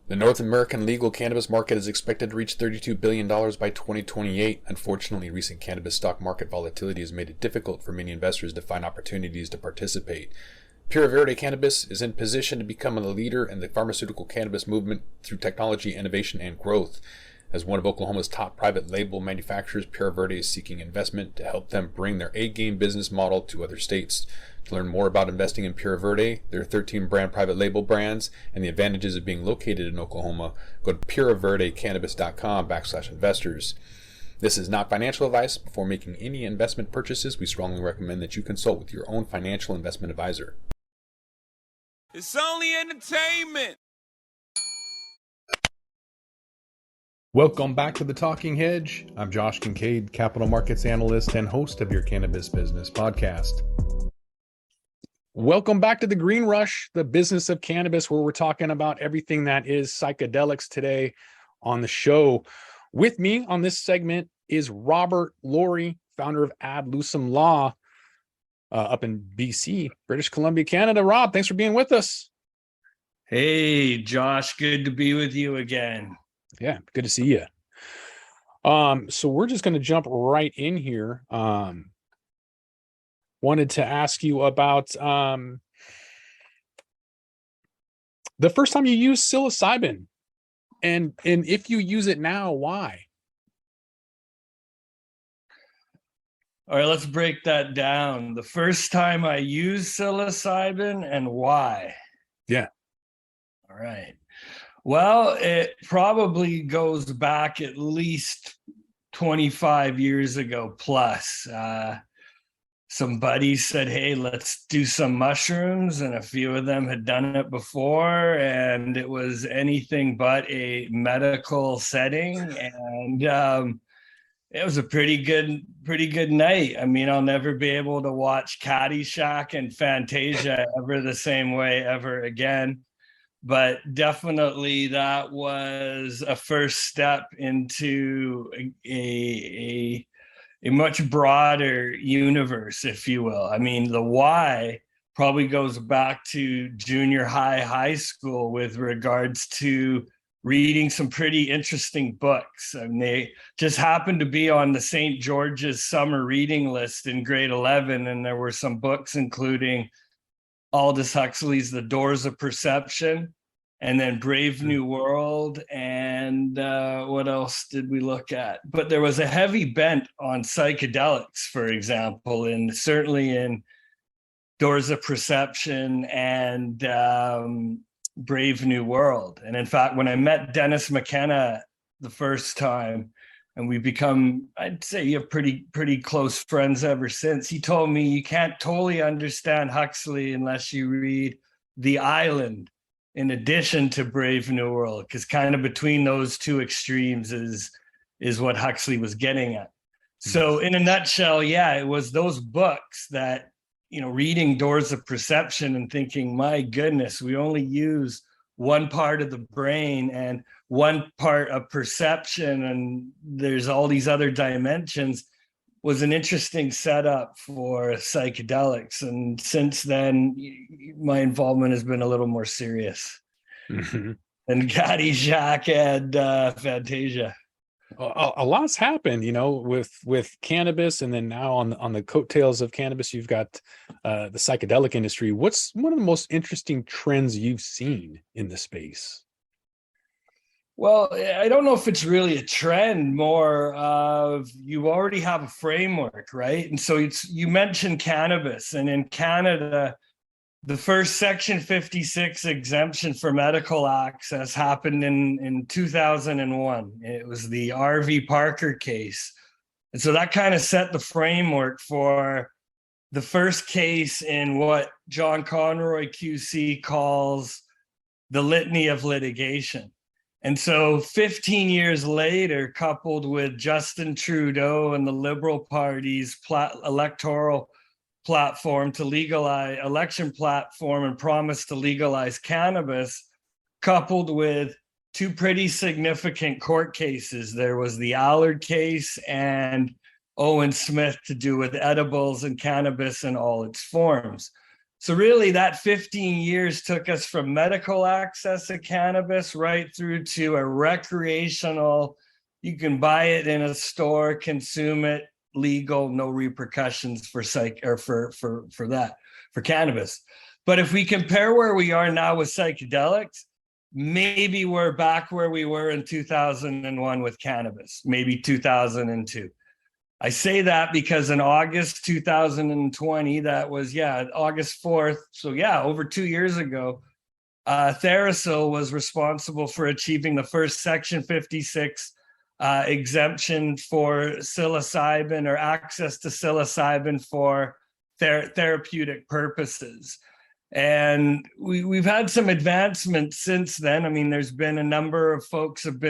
The North American legal cannabis market is expected to reach $32 billion by 2028. Unfortunately, recent cannabis stock market volatility has made it difficult for many investors to find opportunities to participate. Pure Verde Cannabis is in position to become a leader in the pharmaceutical cannabis movement through technology, innovation, and growth. As one of Oklahoma's top private label manufacturers, Pure Verde is seeking investment to help them bring their A-game business model to other states. To learn more about investing in Pure Verde, their 13 brand private label brands, and the advantages of being located in Oklahoma, go to pureverdecannabis.com/investors. This is not financial advice. Before making any investment purchases, we strongly recommend that you consult with your own financial investment advisor. It's only entertainment. Welcome back to The Talking Hedge. I'm Josh Kincaid, capital markets analyst and host of your Cannabis Business Podcast. Welcome back to The Green Rush, the business of cannabis, where we're talking about everything that is psychedelics today on the show. With me on this segment is Robert Laurie, founder of Lucem Law up in BC, British Columbia, Canada. Rob, thanks for being with us. Hey, Josh, good to be with you again. Yeah, good to see you. So we're just going to jump right in here. Wanted to ask you about the first time you used psilocybin, and if you use it now, why? All right, let's break that down. The first time I used psilocybin and why? Yeah. All right. Well, it probably goes back at least 25 years ago plus. Some buddies said, hey, let's do some mushrooms, and a few of them had done it before, and it was anything but a medical setting, and it was a pretty good night. I mean, I'll never be able to watch Caddyshack and Fantasia ever the same way ever again. But definitely that was a first step into a much broader universe, if you will. I mean, the why probably goes back to junior high school with regards to reading some pretty interesting books. I mean, they just happened to be on the St. George's summer reading list in grade 11, and there were some books including Aldous Huxley's The Doors of Perception, and then Brave New World, and what else did we look at? But there was a heavy bent on psychedelics, for example, and certainly in Doors of Perception and Brave New World. And in fact, when I met Dennis McKenna the first time, and we become, I'd say, you have pretty close friends ever since, he told me you can't totally understand Huxley unless you read The Island in addition to Brave New World, because kind of between those two extremes is what Huxley was getting at. So in a nutshell, yeah, it was those books that, you know, reading Doors of Perception and thinking, my goodness, we only use one part of the brain and one part of perception, and there's all these other dimensions, was an interesting setup for psychedelics. And since then, my involvement has been a little more serious. Mm-hmm. And Caddyshack and Fantasia. A lot's happened, you know, with cannabis, and then now on the coattails of cannabis, you've got the psychedelic industry. What's one of the most interesting trends you've seen in the space? Well, I don't know if it's really a trend, more of you already have a framework, right? And so you mentioned cannabis, and in Canada, the first Section 56 exemption for medical access happened in 2001. It was the R.V. Parker case. And so that kind of set the framework for the first case in what John Conroy QC calls the litany of litigation. And so 15 years later, coupled with Justin Trudeau and the Liberal Party's electoral platform to legalize, election platform and promise to legalize cannabis, coupled with two pretty significant court cases. There was the Allard case and Owen Smith to do with edibles and cannabis in all its forms. So really that 15 years took us from medical access to cannabis right through to a recreational, you can buy it in a store, consume it, legal, no repercussions for cannabis. But if we compare where we are now with psychedelics, maybe we're back where we were in 2001 with cannabis, maybe 2002. I say that because in August 2020, that was, August 4th. So over 2 years ago, TheraSil was responsible for achieving the first Section 56 exemption for psilocybin, or access to psilocybin for therapeutic purposes. And we've had some advancements since then. I mean, there's been a number of folks have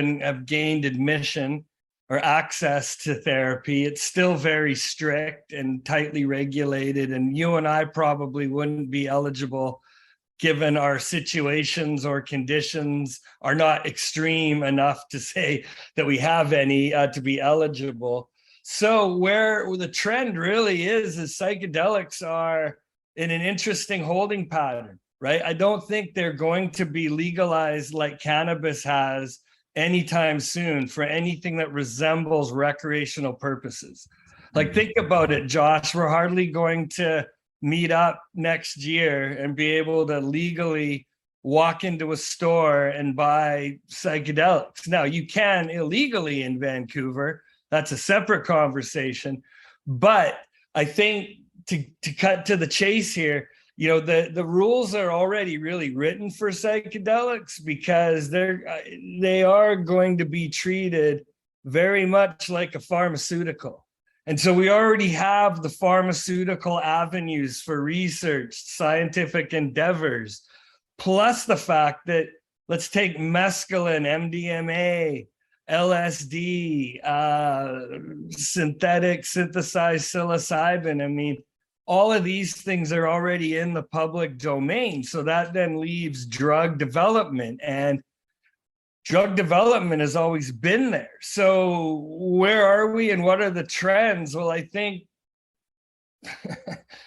gained admission or access to therapy. It's still very strict and tightly regulated, and you and I probably wouldn't be eligible given our situations or conditions are not extreme enough to say that we have any to be eligible. So where the trend really is psychedelics are in an interesting holding pattern, right? I don't think they're going to be legalized like cannabis has anytime soon for anything that resembles recreational purposes. Like, think about it, Josh, we're hardly going to meet up next year and be able to legally walk into a store and buy psychedelics. Now, you can illegally in Vancouver. That's a separate conversation. But I think to cut to the chase here, the rules are already really written for psychedelics because they are going to be treated very much like a pharmaceutical. And so we already have the pharmaceutical avenues for research, scientific endeavors, plus the fact that, let's take mescaline, MDMA, LSD, synthesized psilocybin. I mean, all of these things are already in the public domain. So that then leaves drug development, and drug development has always been there. So where are we and what are the trends? Well, I think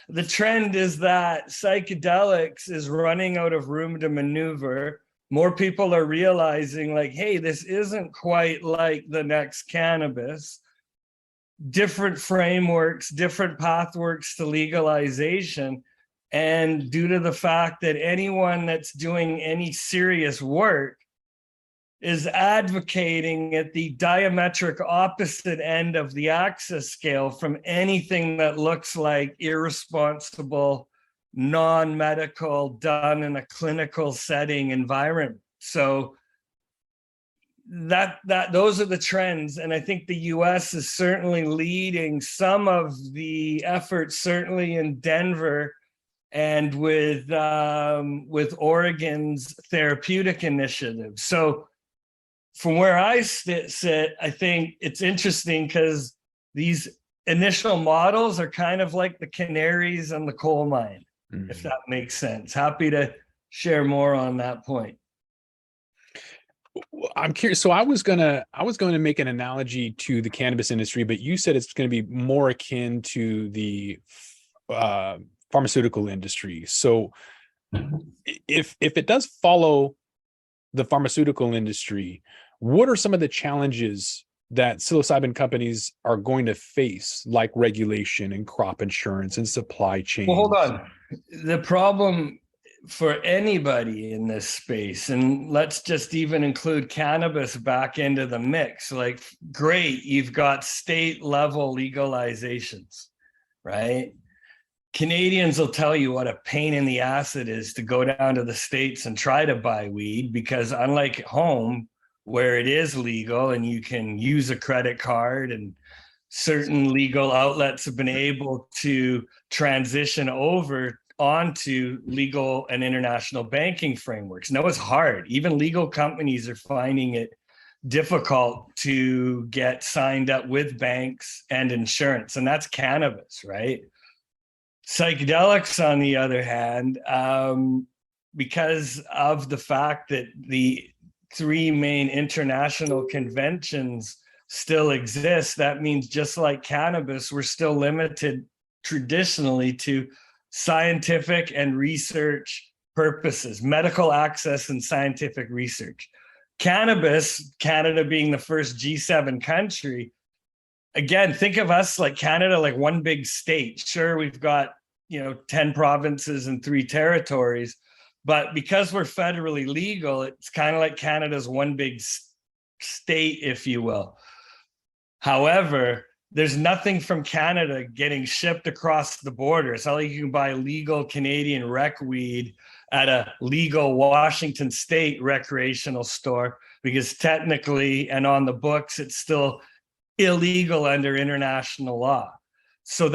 the trend is that psychedelics is running out of room to maneuver. More people are realizing, like, hey, this isn't quite like the next cannabis. Different frameworks, different pathworks to legalization. And due to the fact that anyone that's doing any serious work is advocating at the diametric opposite end of the access scale from anything that looks like irresponsible, non-medical, done in a clinical setting environment. So those are the trends, and I think the US is certainly leading some of the efforts, certainly in Denver and with Oregon's therapeutic initiative. So from where I sit, I think it's interesting because these initial models are kind of like the canaries on the coal mine, if that makes sense. Happy to share more on that point. I'm curious. So I was going to make an analogy to the cannabis industry, but you said it's going to be more akin to the pharmaceutical industry. So if it does follow the pharmaceutical industry, what are some of the challenges that psilocybin companies are going to face, like regulation and crop insurance and supply chain? Well, hold on. The problem for anybody in this space, and let's just even include cannabis back into the mix, like, great, you've got state level legalizations, right? Canadians will tell you what a pain in the ass it is to go down to the States and try to buy weed, because unlike at home where it is legal and you can use a credit card, and certain legal outlets have been able to transition over onto legal and international banking frameworks. Now, it's hard. Even legal companies are finding it difficult to get signed up with banks and insurance, and that's cannabis, right? Psychedelics, on the other hand, because of the fact that the three main international conventions still exist, that means just like cannabis, we're still limited traditionally to scientific and research purposes, medical access and scientific research. Cannabis, Canada being the first G7 country, again, think of us like Canada, like one big state. Sure, we've got, 10 provinces and 3 territories, but because we're federally legal, it's kind of like Canada's one big state, if you will. However, there's nothing from Canada getting shipped across the border. It's not like you can buy legal Canadian rec weed at a legal Washington state recreational store, because technically and on the books, it's still illegal under international law. So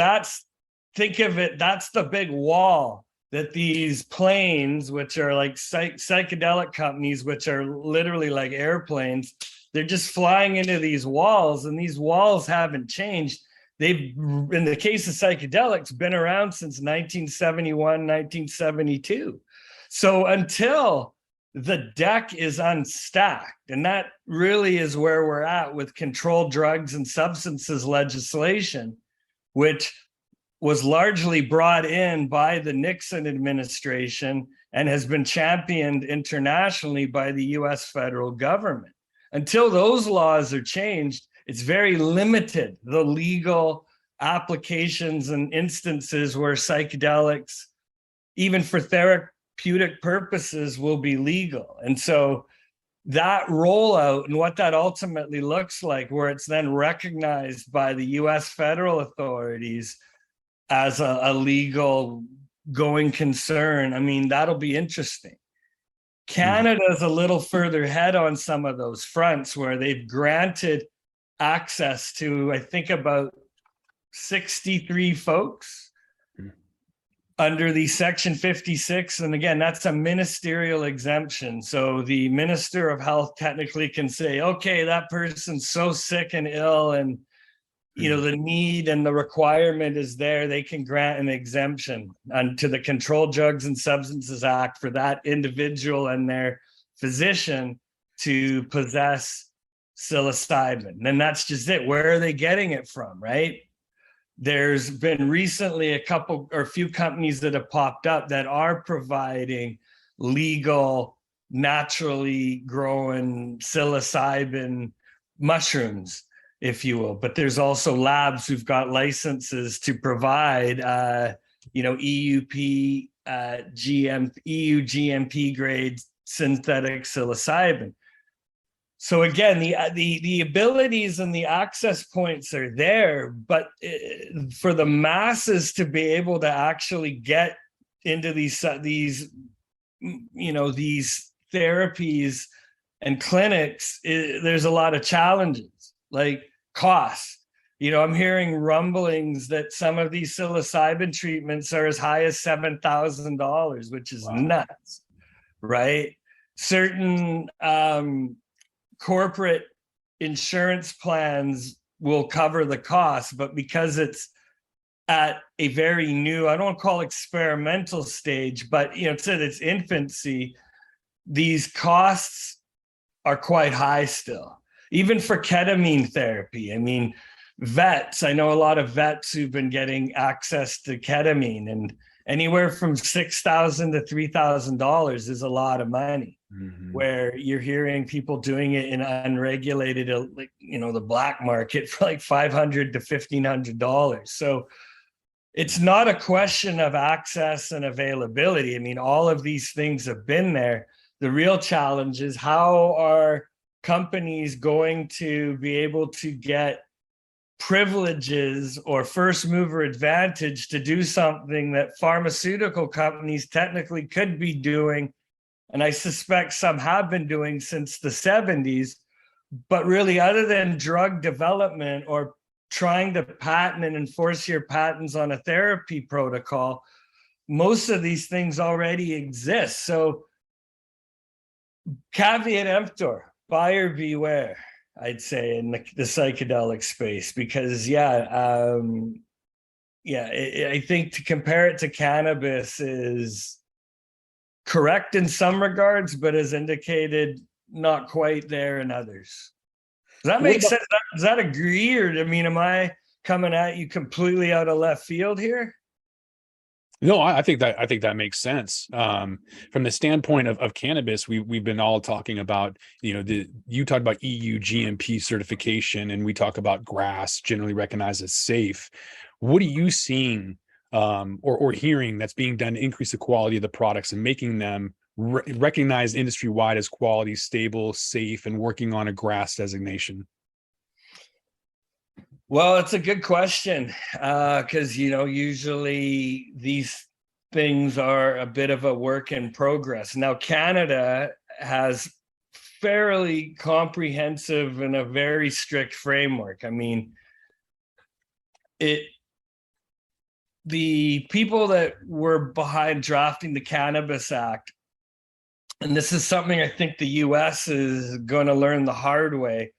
think of it, that's the big wall that these planes, which are like psychedelic companies, which are literally like airplanes, they're just flying into these walls, and these walls haven't changed. They've, in the case of psychedelics, been around since 1971, 1972. So until the deck is unstacked, and that really is where we're at with controlled drugs and substances legislation, which was largely brought in by the Nixon administration and has been championed internationally by the US federal government. Until those laws are changed, it's very limited, the legal applications and instances where psychedelics, even for therapeutic purposes, will be legal. And so that rollout and what that ultimately looks like, where it's then recognized by the US federal authorities as a legal going concern, I mean, that'll be interesting. Canada's a little further ahead on some of those fronts, where they've granted access to, I think, about 63 folks under the Section 56. And again, that's a ministerial exemption. So the Minister of Health technically can say, okay, that person's so sick and ill, and the need and the requirement is there, they can grant an exemption to the Controlled Drugs and Substances Act for that individual and their physician to possess psilocybin. And that's just it. Where are they getting it from, right? There's been recently a few companies that have popped up that are providing legal, naturally growing psilocybin mushrooms, if you will. But there's also labs who've got licenses to provide, EUP, EU GMP grade synthetic psilocybin. So again, the abilities and the access points are there, but for the masses to be able to actually get into these therapies and clinics, there's a lot of challenges, like cost. I'm hearing rumblings that some of these psilocybin treatments are as high as $7,000, which is nuts, right? Certain corporate insurance plans will cover the cost, but because it's at a very new, I don't call experimental stage, but it's at its infancy, these costs are quite high still. Even for ketamine therapy, I mean, I know a lot of vets who've been getting access to ketamine, and anywhere from $6,000 to $3,000 is a lot of money. Where you're hearing people doing it in unregulated, the black market for like $500 to $1,500. So it's not a question of access and availability. I mean, all of these things have been there. The real challenge is, how are companies going to be able to get privileges or first mover advantage to do something that pharmaceutical companies technically could be doing, and I suspect some have been doing since the 70s, but really, other than drug development or trying to patent and enforce your patents on a therapy protocol, most of these things already exist. So caveat emptor, buyer beware, I'd say, in the psychedelic space, because I think to compare it to cannabis is correct in some regards, but as indicated, not quite there in others. Does that make sense? Does that agree? Or, I mean, am I coming at you completely out of left field here? No, I think that makes sense. From the standpoint of cannabis, we've been all talking about, you talked about EU GMP certification, and we talk about grass generally recognized as safe. What are you seeing or hearing that's being done to increase the quality of the products and making them recognized industry wide as quality, stable, safe, and working on a grass designation? Well, it's a good question, because usually these things are a bit of a work in progress. Now, Canada has fairly comprehensive and a very strict framework. I mean, the people that were behind drafting the Cannabis Act, and this is something I think the US is going to learn the hard way.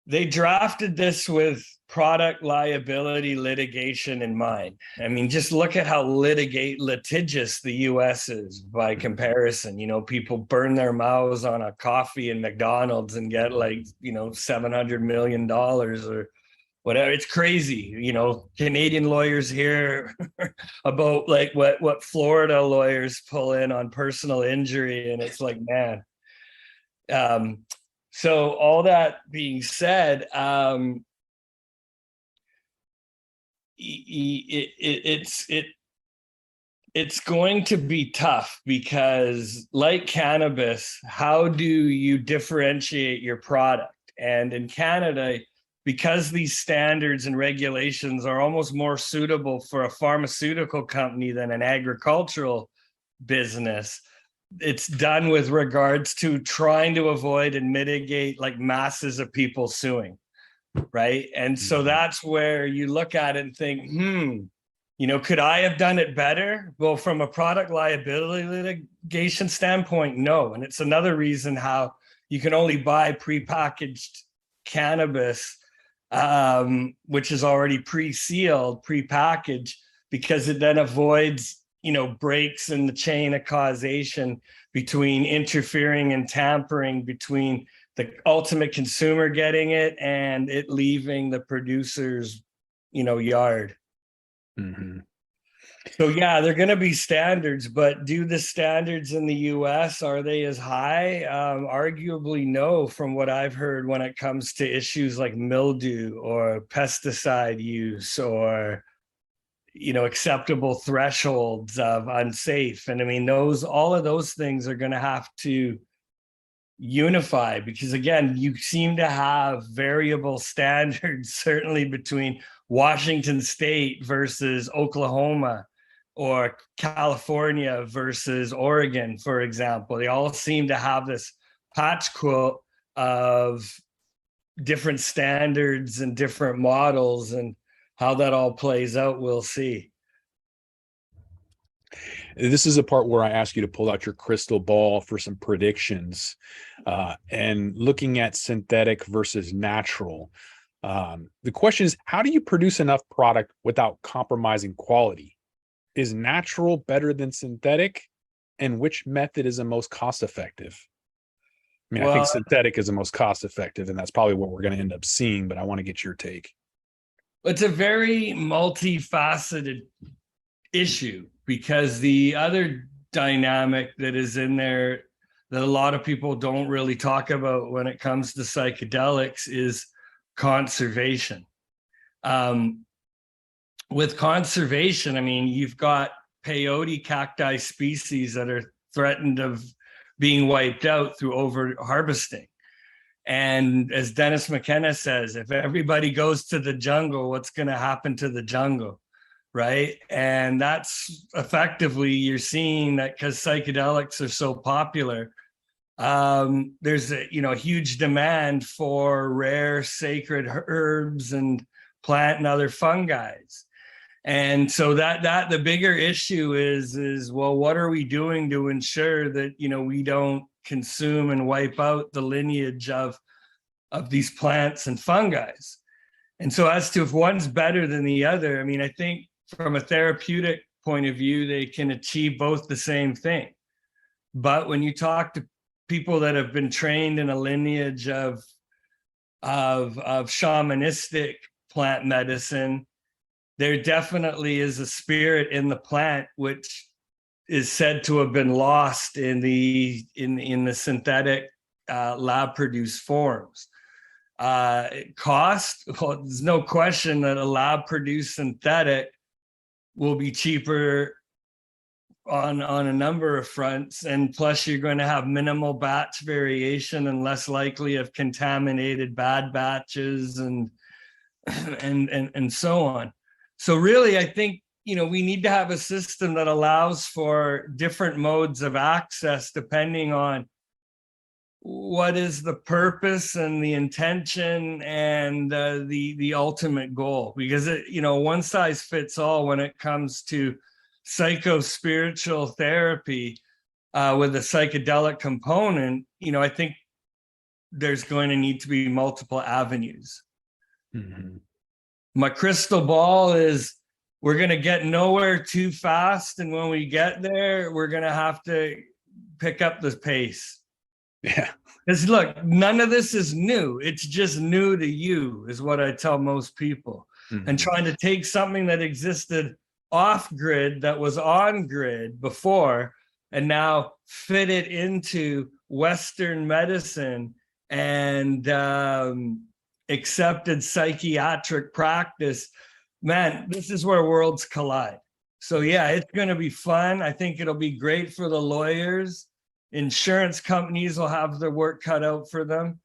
They drafted this with product liability litigation in mind. I mean, just look at how litigious the US is by comparison. People burn their mouths on a coffee in McDonald's and get $700 million or whatever. It's crazy. Canadian lawyers hear about what Florida lawyers pull in on personal injury, and it's like, man. So all that being said, it's going to be tough because, like cannabis, how do you differentiate your product? And in Canada, because these standards and regulations are almost more suitable for a pharmaceutical company than an agricultural business, it's done with regards to trying to avoid and mitigate masses of people suing, right? And so that's where you look at it and think, could I have done it better? Well, from a product liability litigation standpoint, no. And it's another reason how you can only buy prepackaged cannabis, which is already pre-sealed, prepackaged, because it then avoids breaks in the chain of causation between interfering and tampering between the ultimate consumer getting it and it leaving the producer's, yard. Mm-hmm. So yeah, they're going to be standards, but do the standards in the US, are they as high? Arguably no, from what I've heard when it comes to issues like mildew or pesticide use or acceptable thresholds of unsafe. And I mean, all of those things are going to have to unify, because again, you seem to have variable standards, certainly between Washington State versus Oklahoma or California versus Oregon, for example. They all seem to have this patchwork of different standards and different models, and how that all plays out, we'll see. This is a part where I ask you to pull out your crystal ball for some predictions, and looking at synthetic versus natural. The question is, how do you produce enough product without compromising quality? Is natural better than synthetic? And which method is the most cost effective? I mean, I think synthetic is the most cost effective, and that's probably what we're going to end up seeing, but I want to get your take. It's a very multifaceted issue, because the other dynamic that is in there that a lot of people don't really talk about when it comes to psychedelics is conservation. With conservation, I mean, you've got peyote cacti species that are threatened of being wiped out through over harvesting. And as Dennis McKenna says, if everybody goes to the jungle, what's going to happen to the jungle, right? And that's effectively, you're seeing that because psychedelics are so popular, there's a huge demand for rare sacred herbs and plant and other fungi. And so that the bigger issue is well, what are we doing to ensure that we don't consume and wipe out the lineage of these plants and fungi? And so as to if one's better than the other, I mean, I think from a therapeutic point of view, they can achieve both the same thing. But when you talk to people that have been trained in a lineage of shamanistic plant medicine, there definitely is a spirit in the plant which is said to have been lost in the synthetic lab produced forms. Cost, well, there's no question that a lab produced synthetic will be cheaper on a number of fronts, and plus you're going to have minimal batch variation and less likely of contaminated bad batches and so on. So really, I think, we need to have a system that allows for different modes of access depending on what is the purpose and the intention and the ultimate goal, because one size fits all when it comes to psycho-spiritual therapy with a psychedelic component. I think there's going to need to be multiple avenues. Mm-hmm. My crystal ball is we're going to get nowhere too fast, and when we get there, we're going to have to pick up the pace. Yeah. Because look, none of this is new. It's just new to you, is what I tell most people. Mm-hmm. And trying to take something that existed off grid, that was on grid before, and now fit it into Western medicine and accepted psychiatric practice. Man, this is where worlds collide. So yeah, it's going to be fun. I think it'll be great for the lawyers. Insurance companies will have their work cut out for them.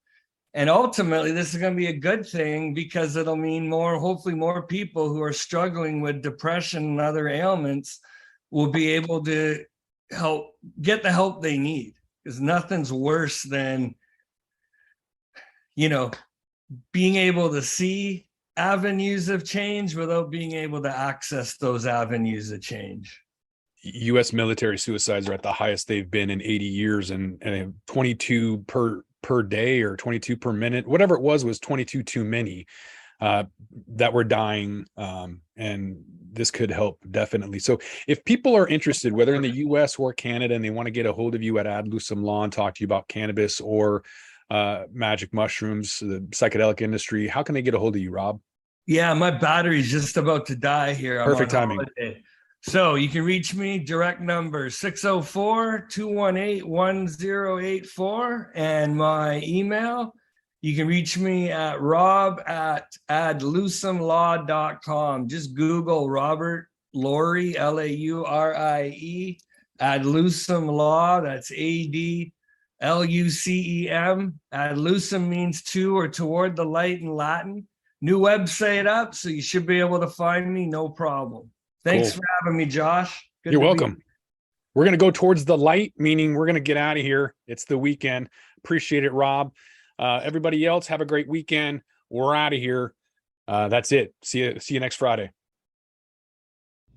And ultimately, this is going to be a good thing because it'll mean hopefully more people who are struggling with depression and other ailments will be able to get the help they need. Because nothing's worse than, being able to see avenues of change without being able to access those avenues of change. U.S. military suicides are at the highest they've been in 80 years, and 22 per day or 22 per minute, whatever it was 22 too many that were dying. And this could help definitely. So if people are interested, whether in the U.S. or Canada, and they want to get a hold of you at Lucem Law and talk to you about cannabis or magic mushrooms, the psychedelic industry, how can they get a hold of you, Rob? Yeah, my battery's just about to die here. Perfect timing. Holiday. So you can reach me, direct number 604-218-1084, and my email, you can reach me at rob@lucemlaw.com. Just Google Robert Laurie, Laurie, @Lucem Law. That's ADLUCEM. Lucem means to or toward the light in Latin. New website up, so you should be able to find me, no problem. Thanks for having me, Josh. Good. You're welcome. We're going to go towards the light, meaning we're going to get out of here. It's the weekend. Appreciate it, Rob. Everybody else, have a great weekend. We're out of here. That's it. See you next Friday.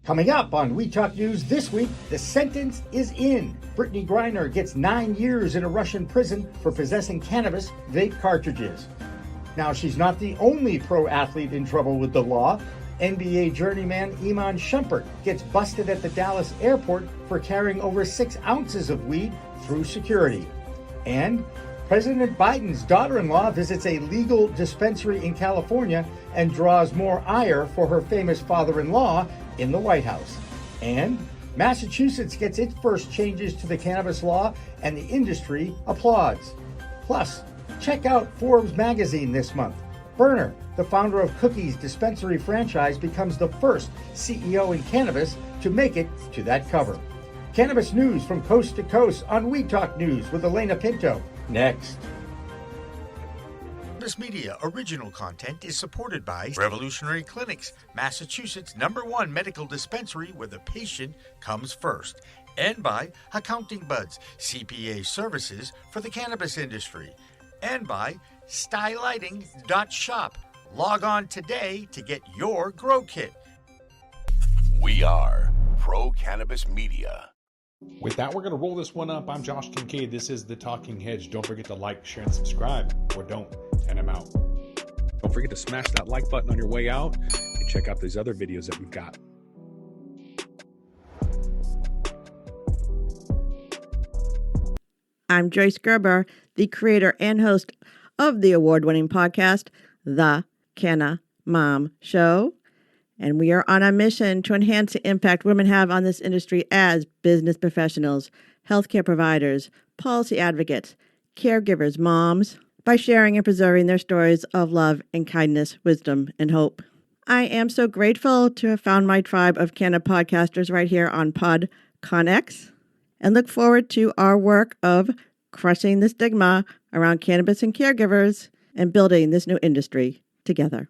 Coming up on We Talk News this week, the sentence is in. Brittany Griner gets 9 years in a Russian prison for possessing cannabis vape cartridges. Now, she's not the only pro athlete in trouble with the law. NBA journeyman Iman Shumpert gets busted at the Dallas airport for carrying over 6 ounces of weed through security. And President Biden's daughter-in-law visits a legal dispensary in California and draws more ire for her famous father-in-law in the White House. And Massachusetts gets its first changes to the cannabis law, and the industry applauds. Plus, check out Forbes magazine this month. Berner, the founder of Cookie's dispensary franchise, becomes the first CEO in cannabis to make it to that cover. Cannabis news from coast to coast on We Talk News with Elena Pinto. Next. Cannabis Media original content is supported by Revolutionary Clinics, Massachusetts' #1 medical dispensary where the patient comes first, and by Accounting Buds, CPA services for the cannabis industry, and by stylighting.shop. Log on today to get your grow kit. We are Pro Cannabis Media. With that, we're going to roll this one up. I'm Josh Kincaid. This is The Talking Hedge. Don't forget to like, share, and subscribe, or don't, and I'm out. Don't forget to smash that like button on your way out and check out these other videos that we've got. I'm Joyce Gerber, the creator and host of the award-winning podcast, The Canna Mom Show. And we are on a mission to enhance the impact women have on this industry as business professionals, healthcare providers, policy advocates, caregivers, moms, by sharing and preserving their stories of love and kindness, wisdom, and hope. I am so grateful to have found my tribe of Canada podcasters right here on PodConX, and look forward to our work of crushing the stigma around cannabis and caregivers and building this new industry together.